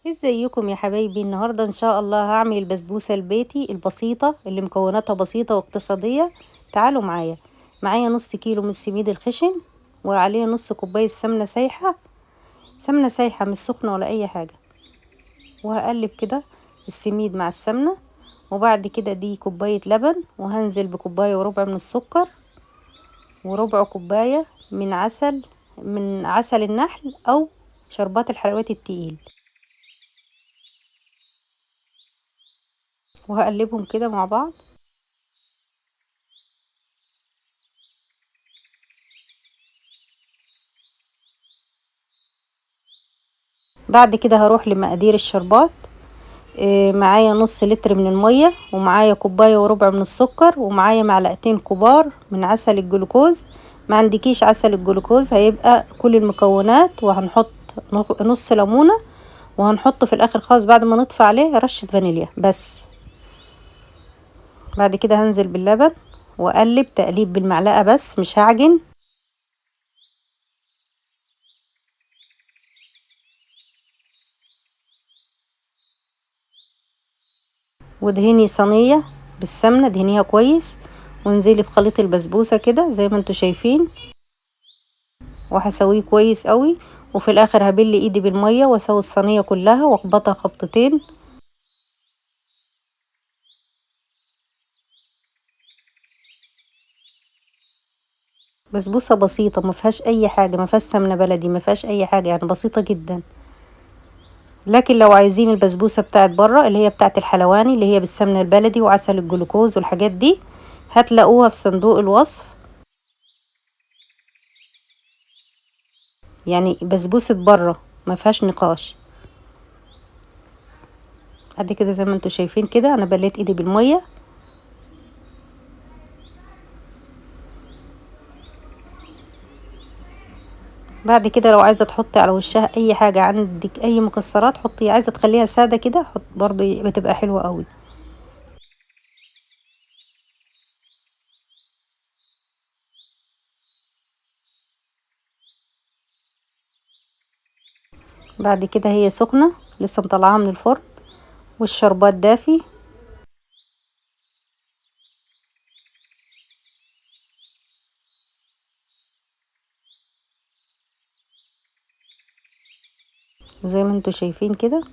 ازيكم يا حبايبي؟ النهارده ان شاء الله هعمل البسبوسه البيتي البسيطه اللي مكوناتها بسيطه واقتصاديه. تعالوا معايا نص كيلو من السميد الخشن، وعليه نص كوبايه سمنه سايحه. سمنه سايحه مش سخنه ولا اي حاجه. وهقلب كده السميد مع السمنه، وبعد كده دي كوبايه لبن، وهنزل بكوبايه وربع من السكر، وربع كوبايه من عسل النحل او شربات الحلويات التقيل، وهقلبهم كده مع بعض. بعد كده هروح لمقادير الشربات. معايا نص لتر من المية، ومعايا كوباية وربع من السكر، ومعايا معلقتين كبار من عسل الجلوكوز. ما عندكيش عسل الجلوكوز هيبقى كل المكونات، وهنحط نص ليمونة، وهنحط في الاخر خالص بعد ما نطفي عليه رشة فانيليا بس. بعد كده هنزل باللبن واقلب تقليب بالمعلقة بس، مش هعجن. ودهني صينية بالسمنة، دهنيها كويس، وانزلي بخليط البسبوسة كده زي ما انتوا شايفين، وهسويه كويس قوي. وفي الاخر هبل ايدي بالمية واسوي الصينية كلها واخبطها خبطتين. بسبوسة بسيطة ما فيهاش اي حاجة، ما فيهاش سمنة بلدي، ما فيهاش اي حاجة، يعني بسيطة جدا. لكن لو عايزين البسبوسة بتاعت بره اللي هي بتاعت الحلواني اللي هي بالسمنة البلدي وعسل الجلوكوز والحاجات دي، هتلاقوها في صندوق الوصف. يعني بسبوسة بره ما فيهاش نقاش. قد كده زي ما انتوا شايفين كده انا بليت ايدي بالمية. بعد كده لو عايزة تحطي على وشها اي حاجة، عندك اي مكسرات حطي، عايزة تخليها سادة كده حط برضو بتبقى حلوة قوي. بعد كده هي سخنة لسه مطلعاها من الفرن، والشربات دافي. وزي ما انتوا شايفين كده